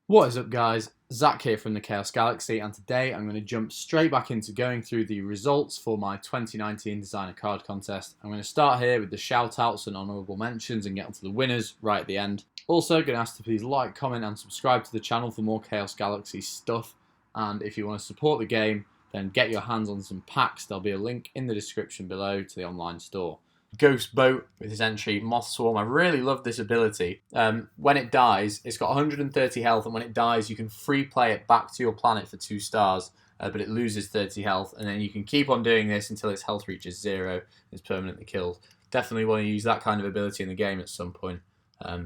What is up, guys? Zach here from the Chaos Galaxy, and today I'm going to jump straight back into going through the results for my 2019 designer card contest. I'm going to start here with the shout outs and honourable mentions and get onto the winners right at the end. Also, going to ask to please like, comment, and subscribe to the channel for more Chaos Galaxy stuff. And if you want to support the game, then get your hands on some packs. There'll be a link in the description below to the online store. Ghost Boat with his entry Moth Swarm. I really love this ability. When it dies, it's got 130 health, and when it dies, you can free play it back to your planet for 2 stars, but it loses 30 health, and then you can keep on doing this until its health reaches 0. It's permanently killed. Definitely want to use that kind of ability in the game at some point.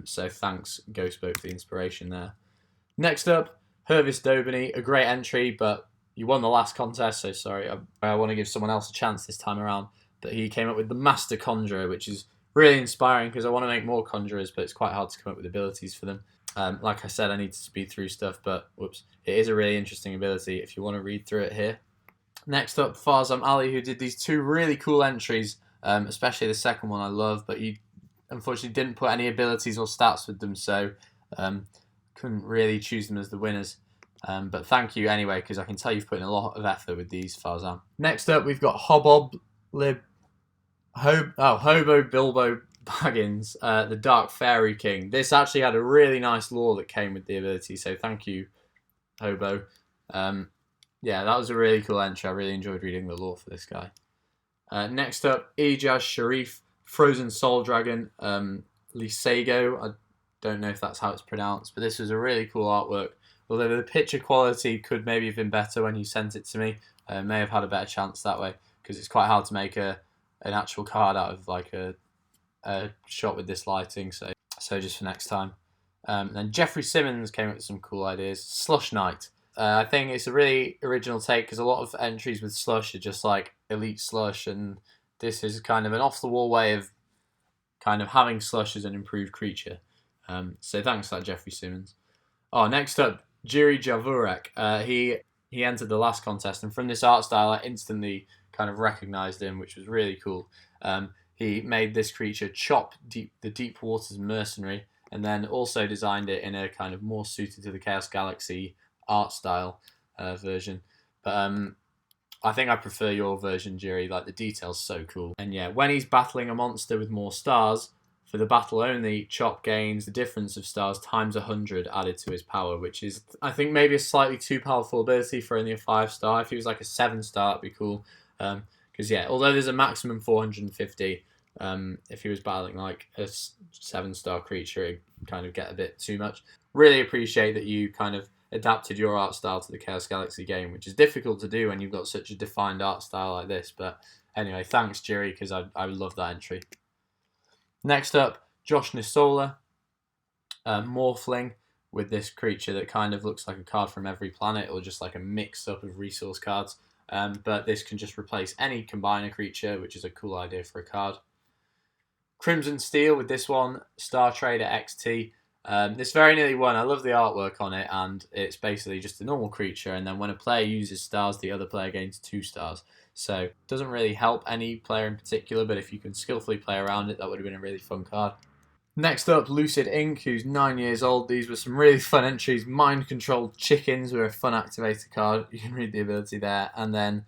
So thanks, Ghost Boat, for the inspiration there. Next up, Hervis Dobany, a great entry, but you won the last contest, so sorry. I want to give someone else a chance this time around. But he came up with the Master Conjurer, which is really inspiring because I want to make more Conjurers, but it's quite hard to come up with abilities for them. Like I said, I need to speed through stuff, but whoops, it is a really interesting ability if you want to read through it here. Next up, Farzam Ali, who did these 2 really cool entries, especially the second one I love, but he unfortunately didn't put any abilities or stats with them, so couldn't really choose them as the winners. But thank you anyway, because I can tell you've put in a lot of effort with these, Farzam. Next up, we've got Hobo Bilbo Baggins, the Dark Fairy King. This actually had a really nice lore that came with the ability, so thank you, Hobo. Yeah, that was a really cool entry. I really enjoyed reading the lore for this guy. Next up, Ijaz Sharif, Frozen Soul Dragon, Lisago. I don't know if that's how it's pronounced, but this was a really cool artwork. Although the picture quality could maybe have been better when you sent it to me. May have had a better chance that way, because it's quite hard to make an actual card out of like a shot with this lighting, so just for next time. Then Jeffrey Simmons came up with some cool ideas. Slush Knight. I think it's a really original take because a lot of entries with Slush are just like Elite Slush, and this is kind of an off-the-wall way of kind of having Slush as an improved creature. So thanks for that, Jeffrey Simmons. Oh, next up, Jiri Javurek. He entered the last contest, and from this art style, I instantly kind of recognised him, which was really cool. He made this creature Chop, the Deep Waters Mercenary, and then also designed it in a kind of more suited to the Chaos Galaxy art style version. But I think I prefer your version, Jiri. Like, the detail's so cool. And yeah, when he's battling a monster with more stars, for the battle only, Chop gains the difference of stars times 100 added to his power, which is, I think, maybe a slightly too powerful ability for only a 5-star. If he was like a 7-star, it'd be cool. Because yeah, although there's a maximum 450, if he was battling like a 7-star creature, it'd kind of get a bit too much. Really appreciate that you kind of adapted your art style to the Chaos Galaxy game, which is difficult to do when you've got such a defined art style like this. But anyway, thanks, Jiri, because I love that entry. Next up, Josh Nisola, Morphling, with this creature that kind of looks like a card from every planet, or just like a mix-up of resource cards. But this can just replace any combiner creature, which is a cool idea for a card. Crimson Steel with this one, Star Trader XT. This very nearly won. I love the artwork on it, and it's basically just a normal creature, and then when a player uses stars, the other player gains 2 stars. So it doesn't really help any player in particular, but if you can skillfully play around it, that would have been a really fun card. Next up, Lucid Ink, who's 9 years old. These were some really fun entries. Mind Controlled Chickens were a fun activator card. You can read the ability there. And then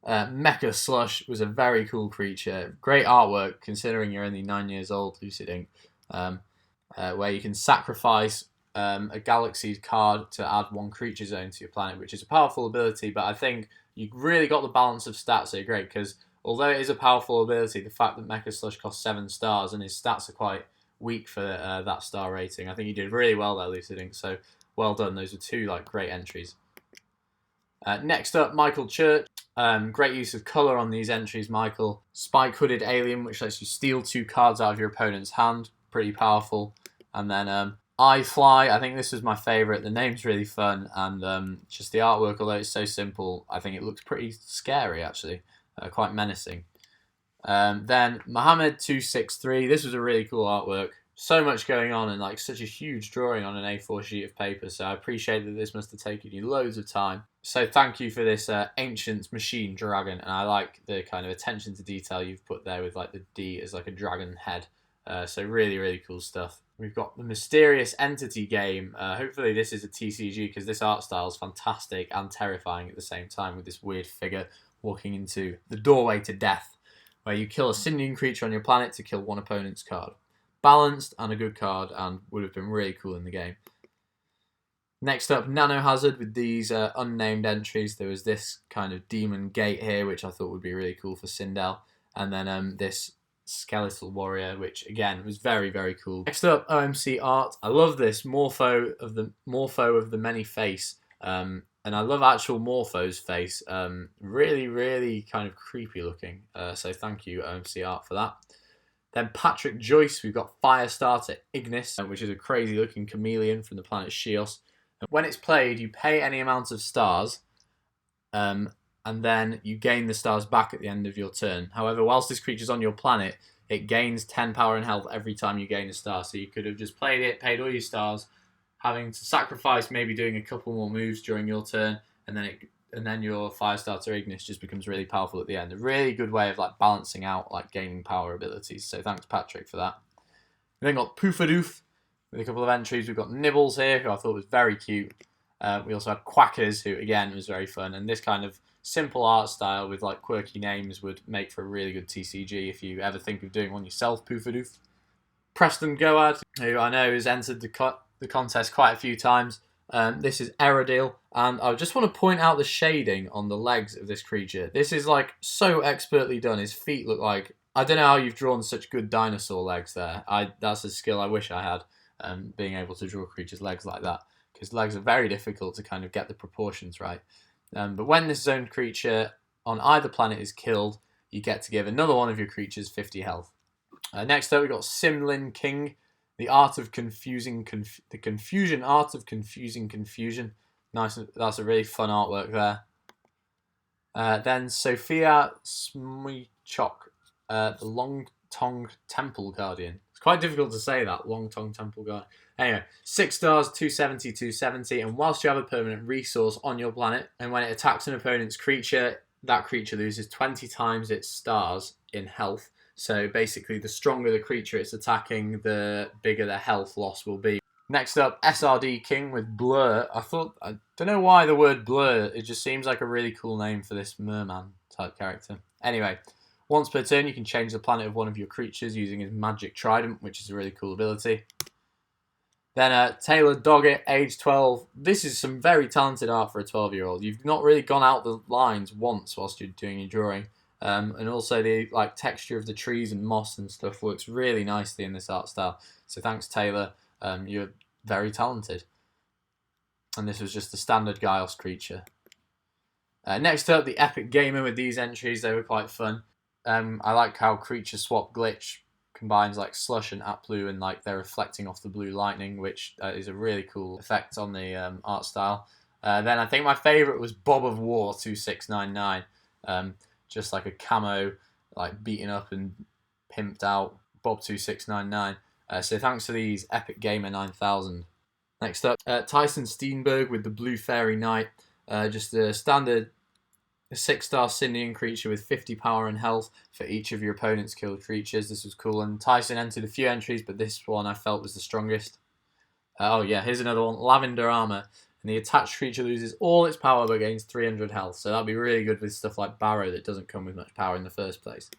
Mecha Slush was a very cool creature. Great artwork, considering you're only 9 years old, Lucid Ink. Where you can sacrifice a Galaxy card to add 1 creature zone to your planet, which is a powerful ability, but I think you really got the balance of stats here great, because although it is a powerful ability, the fact that Mecha Slush costs 7 stars and his stats are quite weak for that star rating, I think you did really well there, Lucid Ink, so well done. Those are 2 like great entries. Next up, Michael Church. Great use of colour on these entries, Michael. Spike Hooded Alien, which lets you steal 2 cards out of your opponent's hand. Pretty powerful. And then I Fly. I think this was my favourite. The name's really fun, and just the artwork, although it's so simple, I think it looks pretty scary, actually. Quite menacing. Then Mohammed 263. This was a really cool artwork. So much going on, and like such a huge drawing on an A4 sheet of paper, so I appreciate that this must have taken you loads of time. So thank you for this ancient machine dragon, and I like the kind of attention to detail you've put there with like the D as like a dragon head. So really, really cool stuff. we've got the Mysterious Entity game. Hopefully this is a TCG because this art style is fantastic and terrifying at the same time with this weird figure walking into the doorway to death, where you kill a sentient creature on your planet to kill one opponent's card. Balanced and a good card, and would have been really cool in the game. Next up, Nano Hazard with these unnamed entries. There was this kind of Demon Gate here, which I thought would be really cool for Sindel. And then this Skeletal Warrior, which again was very, very cool. Next up, OMC art. I love this Morpho of the Many Face. And I love actual Morpho's face. Really, really kind of creepy looking. So thank you, OMC art, for that. Then Patrick Joyce, we've got Firestarter Ignis, which is a crazy looking chameleon from the planet Chaos. When it's played, you pay any amount of stars, and then you gain the stars back at the end of your turn. However, whilst this creature's on your planet, it gains 10 power and health every time you gain a star. So you could have just played it, paid all your stars, having to sacrifice maybe doing a couple more moves during your turn, and then your Firestarter Ignis just becomes really powerful at the end. A really good way of like balancing out like gaining power abilities. So thanks, Patrick, for that. We then got Poofadoof. With a couple of entries, we've got Nibbles here, who I thought was very cute. We also had Quackers, who again was very fun. And this kind of simple art style with like quirky names would make for a really good TCG if you ever think of doing one yourself, Poofadoof. Preston Goad, who I know has entered the contest quite a few times. This is Aerodil, and I just want to point out the shading on the legs of this creature. This is like so expertly done. His feet look like, I don't know how you've drawn such good dinosaur legs there. That's a skill I wish I had. Being able to draw creatures' legs like that, because legs are very difficult to kind of get the proportions right. But when this zoned creature on either planet is killed, you get to give another one of your creatures 50 health. Next up, we've got Simlin King, the art of confusing, the confusion art of confusing confusion. Nice, that's a really fun artwork there. Then Sophia Smichok, the Long Tongue Temple Guardian. Quite difficult to say that, Long Tongue Temple Guard. Anyway, 6 stars, 270, 270, and whilst you have a permanent resource on your planet, and when it attacks an opponent's creature, that creature loses 20 times its stars in health. So basically, the stronger the creature it's attacking, the bigger the health loss will be. Next up, SRD King with Blur. I don't know why the word Blur, it just seems like a really cool name for this merman type character. Anyway, once per turn, you can change the planet of one of your creatures using his Magic Trident, which is a really cool ability. Then Taylor Doggett, age 12. This is some very talented art for a 12-year-old. You've not really gone out the lines once whilst you're doing your drawing. And also the like texture of the trees and moss and stuff works really nicely in this art style. So thanks, Taylor. You're very talented. And this was just the standard Chaos creature. Next up, the Epic Gamer with these entries. They were quite fun. I like how Creature Swap Glitch combines like Slush and Aplu, and like they're reflecting off the blue lightning, which is a really cool effect on the art style. Then I think my favourite was Bob of War 2699. Just like a camo, like beaten up and pimped out Bob 2699. So thanks to these, Epic Gamer 9000. Next up, Tyson Steenberg with the Blue Fairy Knight. Just a standard 6-star Syndian creature with 50 power and health for each of your opponent's killed creatures. This was cool, and Tyson entered a few entries, but this one I felt was the strongest. Oh yeah, here's another one, Lavender Armor. And the attached creature loses all its power but gains 300 health. So that'd be really good with stuff like Barrow that doesn't come with much power in the first place.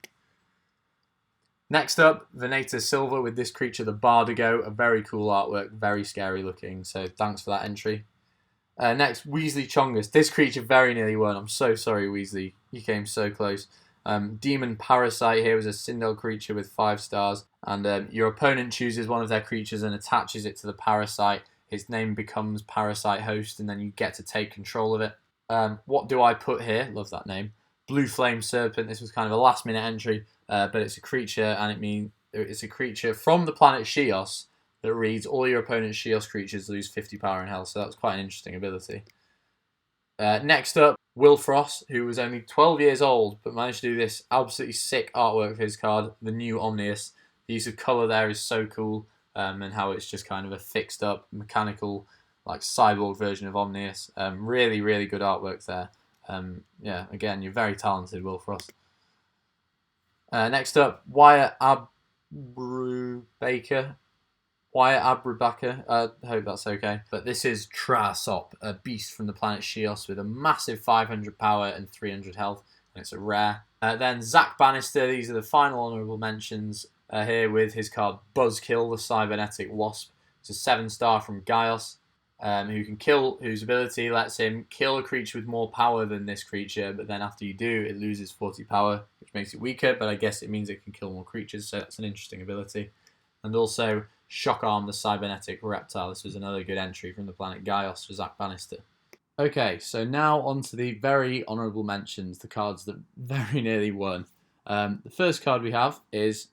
Next up, Veneta Silva with this creature, the Bardigo. A very cool artwork, very scary looking. So thanks for that entry. Next, Weasley Chongus. This creature very nearly won. I'm so sorry, Weasley. You came so close. Demon Parasite here was a Sindel creature with 5 stars. And your opponent chooses one of their creatures and attaches it to the Parasite. Its name becomes Parasite Host, and then you get to take control of it. What do I put here? Love that name. Blue Flame Serpent. This was kind of a last-minute entry, but it's a creature, and it's a creature from the planet Chaos that reads all your opponent's Chaos creatures lose 50 power and health, so that's quite an interesting ability. Next up, Will Frost, who was only 12 years old, but managed to do this absolutely sick artwork for his card, the new Omnius. The use of colour there is so cool. And how it's just kind of a fixed up mechanical like cyborg version of Omnius. Really, really good artwork there. Yeah, again, you're very talented, Will Frost. Next up, Wyatt Abru Baker. Wyatt Abrabaka, I hope that's okay. But this is Trasop, a beast from the planet Shios with a massive 500 power and 300 health, and it's a rare. Then Zach Bannister, these are the final honourable mentions here with his card Buzzkill, the Cybernetic Wasp. It's a 7-star from Gaios, whose ability lets him kill a creature with more power than this creature, but then after you do, it loses 40 power, which makes it weaker, but I guess it means it can kill more creatures, so that's an interesting ability. And also Shock Arm, the Cybernetic Reptile. This was another good entry from the planet Gaios for Zach Bannister. Okay, so now on to the very honourable mentions, the cards that very nearly won. The first card we have is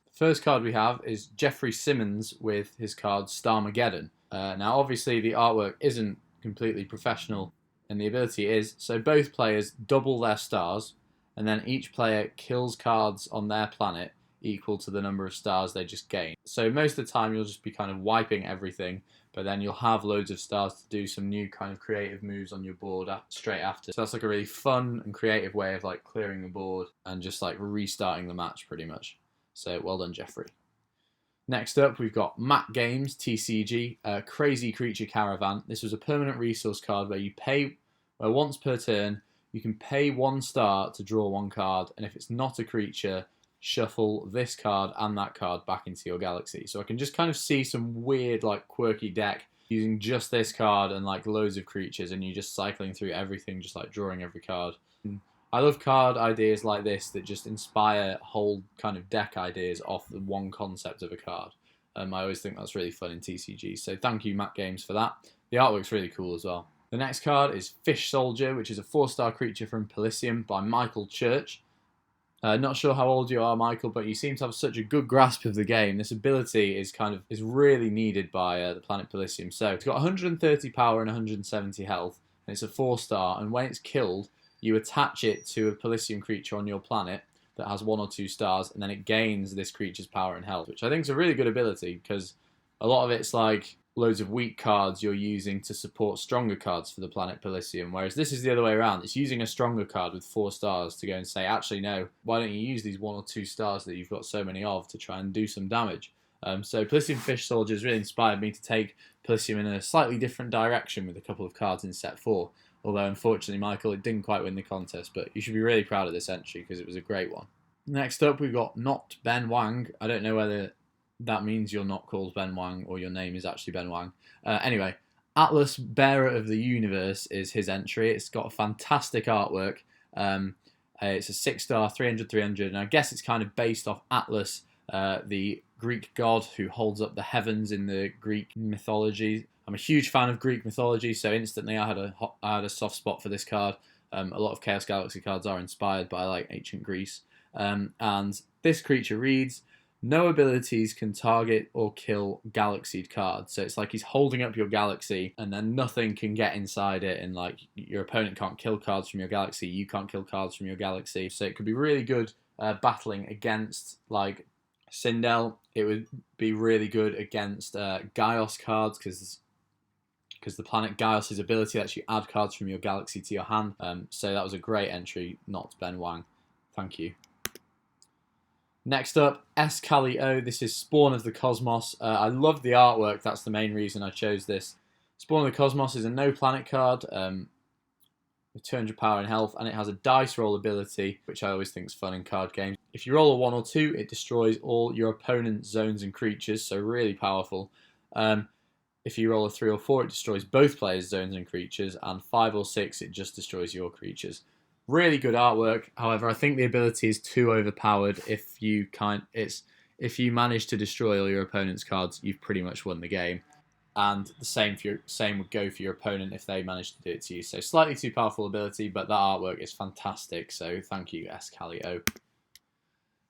Jeffrey Simmons with his card Starmageddon. Now, obviously, the artwork isn't completely professional, and the ability is, so both players double their stars, and then each player kills cards on their planet equal to the number of stars they just gained. So most of the time you'll just be kind of wiping everything, but then you'll have loads of stars to do some new kind of creative moves on your board straight after. So that's like a really fun and creative way of like clearing the board and just like restarting the match pretty much. So well done, Jeffrey. Next up, we've got Matt Games TCG, Crazy Creature Caravan. This was a permanent resource card where you pay, where once per turn, you can pay 1 star to draw 1 card, and if it's not a creature, shuffle this card and that card back into your galaxy. So I can just kind of see some weird, like, quirky deck using just this card and like loads of creatures, and you just cycling through everything, just like drawing every card. I love card ideas like this that just inspire whole kind of deck ideas off the one concept of a card. I always think that's really fun in TCG. So thank you, Matt Games, for that. The artwork's really cool as well. The next card is Fish Soldier, which is a 4-star creature from Pelisium by Michael Church. Not sure how old you are, Michael, but you seem to have such a good grasp of the game. This ability is really needed by the planet Pelisium. So it's got 130 power and 170 health, and it's a 4-star. And when it's killed, you attach it to a Pelisium creature on your planet that has 1 or 2 stars, and then it gains this creature's power and health, which I think is a really good ability because a lot of it's like loads of weak cards you're using to support stronger cards for the planet Pelisium, whereas this is the other way around. It's using a stronger card with 4 stars to go and say, actually, no, why don't you use these 1 or 2 stars that you've got so many of to try and do some damage? So Pelisium Fish Soldier has really inspired me to take Pelisium in a slightly different direction with a couple of cards in set 4. Although, unfortunately, Michael, it didn't quite win the contest, but you should be really proud of this entry because it was a great one. Next up, we've got Not Ben Wang. I don't know whether that means you're not called Ben Wang or your name is actually Ben Wang. Anyway, Atlas, Bearer of the Universe is his entry. It's got a fantastic artwork. It's a 6-star, 300, 300, and I guess it's kind of based off Atlas, the Greek god who holds up the heavens in the Greek mythology. I'm a huge fan of Greek mythology, so instantly I had a soft spot for this card. A lot of Chaos Galaxy cards are inspired by like ancient Greece. And this creature reads, no abilities can target or kill galaxied cards. So it's like he's holding up your galaxy and then nothing can get inside it, and like your opponent can't kill cards from your galaxy, you can't kill cards from your galaxy. So it could be really good battling against like Sindel. It would be really good against Gaios cards because the planet Gaios' ability lets you add cards from your galaxy to your hand. So that was a great entry, Not Ben Wang. Thank you. Next up, Escalio. This is Spawn of the Cosmos. I love the artwork. That's the main reason I chose this. Spawn of the Cosmos is a no planet card with 200 power and health, and it has a dice roll ability, which I always think is fun in card games. If you roll a 1 or 2, it destroys all your opponent's zones and creatures, so really powerful. If you roll a 3 or 4, it destroys both players' zones and creatures, and 5 or 6, it just destroys your creatures. Really good artwork. However, I think the ability is too overpowered. If you manage to destroy all your opponent's cards, you've pretty much won the game. And the same would go for your opponent if they managed to do it to you. So slightly too powerful ability, but that artwork is fantastic. So thank you, Escalio.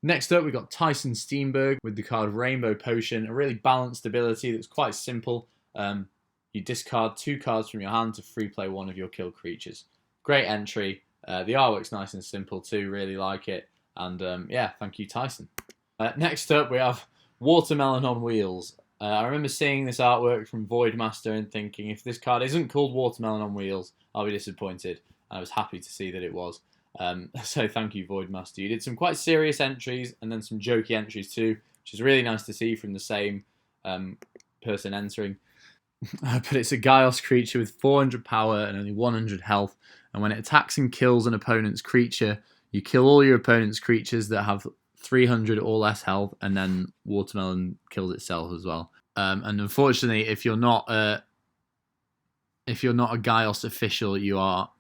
Next up, we've got Tyson Steenberg with the card Rainbow Potion, a really balanced ability that's quite simple. You discard 2 cards from your hand to free play 1 of your kill creatures. Great entry. The artwork's nice and simple too, really like it. And yeah, thank you, Tyson. Next up, we have Watermelon on Wheels. I remember seeing this artwork from Voidmaster and thinking, if this card isn't called Watermelon on Wheels, I'll be disappointed. And I was happy to see that it was. So thank you, Voidmaster. You did some quite serious entries and then some jokey entries too, which is really nice to see from the same person entering. But it's a Chaos creature with 400 power and only 100 health. And when it attacks and kills an opponent's creature, you kill all your opponent's creatures that have 300 or less health, and then Watermelon kills itself as well. And unfortunately, if you're not a Chaos official, you are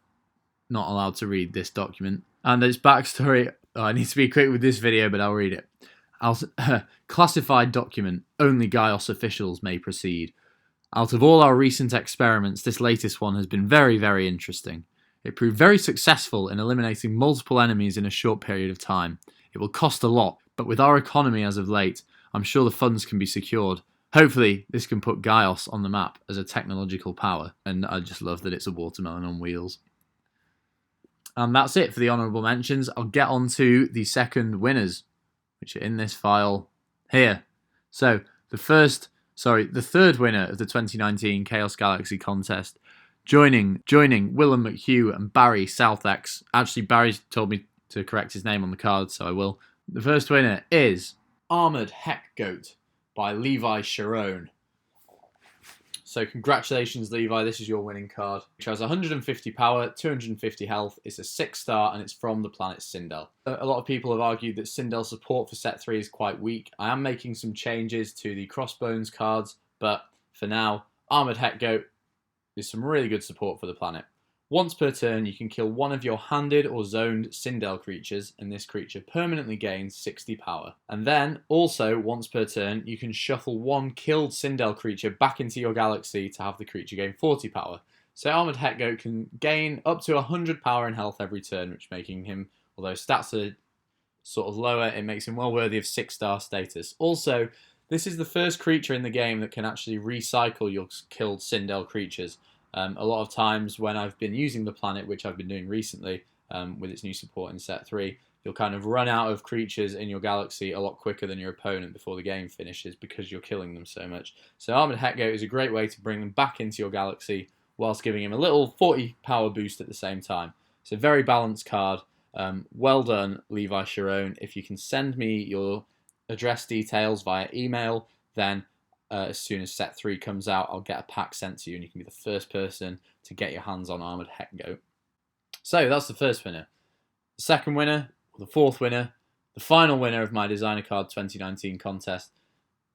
not allowed to read this document. And its backstory. Oh, I need to be quick with this video, but I'll read it. Classified document. Only Chaos officials may proceed. Out of all our recent experiments, this latest one has been very, very interesting. It proved very successful in eliminating multiple enemies in a short period of time. It will cost a lot, but with our economy as of late, I'm sure the funds can be secured. Hopefully, this can put Chaos on the map as a technological power, and I just love that it's a watermelon on wheels. And that's it for the honourable mentions. I'll get on to the second winners, which are in this file here. So, the third winner of the 2019 Chaos Galaxy contest, joining Willem McHugh and Barry Southex. Actually, Barry told me to correct his name on the card, so I will. The first winner is Armoured Heck Goat by Levi Sharon. So congratulations, Levi. This is your winning card, which has 150 power, 250 health. It's a 6-star, and it's from the planet Sindel. A lot of people have argued that Sindel support for set 3 is quite weak. I am making some changes to the Crossbones cards, but for now, Armoured Heck Goat is some really good support for the planet. Once per turn, you can kill one of your handed or zoned Sindel creatures, and this creature permanently gains 60 power. And then, also, once per turn, you can shuffle one killed Sindel creature back into your galaxy to have the creature gain 40 power. So Armoured Heck Goat can gain up to 100 power and health every turn, which making him, although stats are sort of lower, it makes him well worthy of 6-star status. Also, this is the first creature in the game that can actually recycle your killed Sindel creatures. A lot of times when I've been using the planet, which I've been doing recently with its new support in set 3, you'll kind of run out of creatures in your galaxy a lot quicker than your opponent before the game finishes because you're killing them so much. So Armoured Heck Goat is a great way to bring them back into your galaxy whilst giving him a little 40 power boost at the same time. It's a very balanced card. Well done, Levi Sharon. If you can send me your address details via email, then as soon as set 3 comes out, I'll get a pack sent to you, and you can be the first person to get your hands on Armoured Heck Goat. So that's the first winner. The second winner, or the fourth winner, the final winner of my Designer Card 2019 contest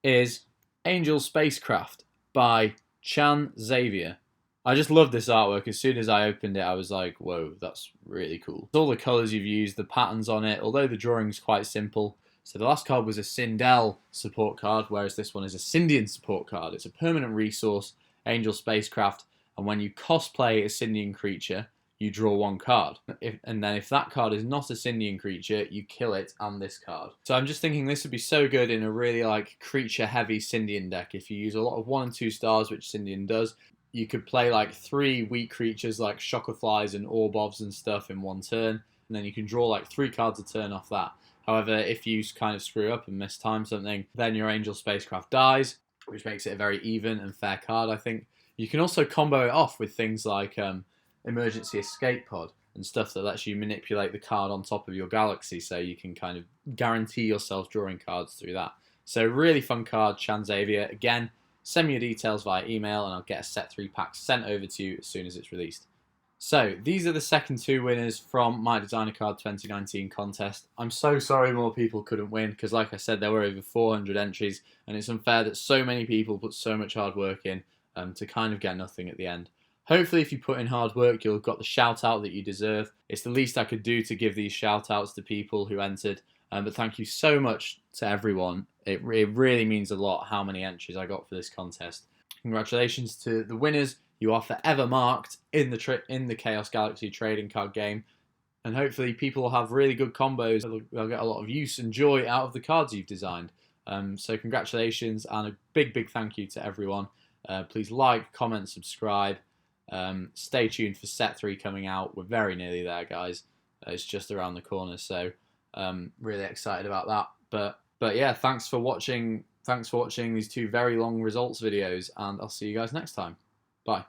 is Angel Spacecraft by Chan Xavier. I just love this artwork. As soon as I opened it, I was like, whoa, that's really cool. All the colours you've used, the patterns on it, although the drawing's quite simple. So the last card was a Sindel support card, whereas this one is a Sindian support card. It's a permanent resource, Angel Spacecraft, and when you cosplay a Sindian creature, you draw one card. And then if that card is not a Sindian creature, you kill it and this card. So I'm just thinking this would be so good in a really like creature-heavy Sindian deck. If you use a lot of 1 and 2 stars, which Sindian does, you could play like 3 weak creatures like Shockerflies and Orbovs and stuff in one turn, and then you can draw like 3 cards a turn off that. However, if you kind of screw up and mistime something, then your Angel Spacecraft dies, which makes it a very even and fair card, I think. You can also combo it off with things like Emergency Escape Pod and stuff that lets you manipulate the card on top of your galaxy, so you can kind of guarantee yourself drawing cards through that. So really fun card, Chan Xavier. Again, send me your details via email and I'll get a set 3 pack sent over to you as soon as it's released. So, these are the second 2 winners from my Designer Card 2019 contest. I'm so sorry more people couldn't win, because like I said, there were over 400 entries, and it's unfair that so many people put so much hard work in to kind of get nothing at the end. Hopefully, if you put in hard work, you'll have got the shout-out that you deserve. It's the least I could do to give these shout-outs to people who entered, but thank you so much to everyone. It really means a lot how many entries I got for this contest. Congratulations to the winners. You are forever marked in the Chaos Galaxy trading card game, and hopefully people will have really good combos. They'll get a lot of use and joy out of the cards you've designed. So congratulations, and a big thank you to everyone. Please like, comment, subscribe. Stay tuned for set 3 coming out. We're very nearly there, guys. It's just around the corner, so really excited about that. But yeah, thanks for watching these 2 very long results videos, and I'll see you guys next time. Bye.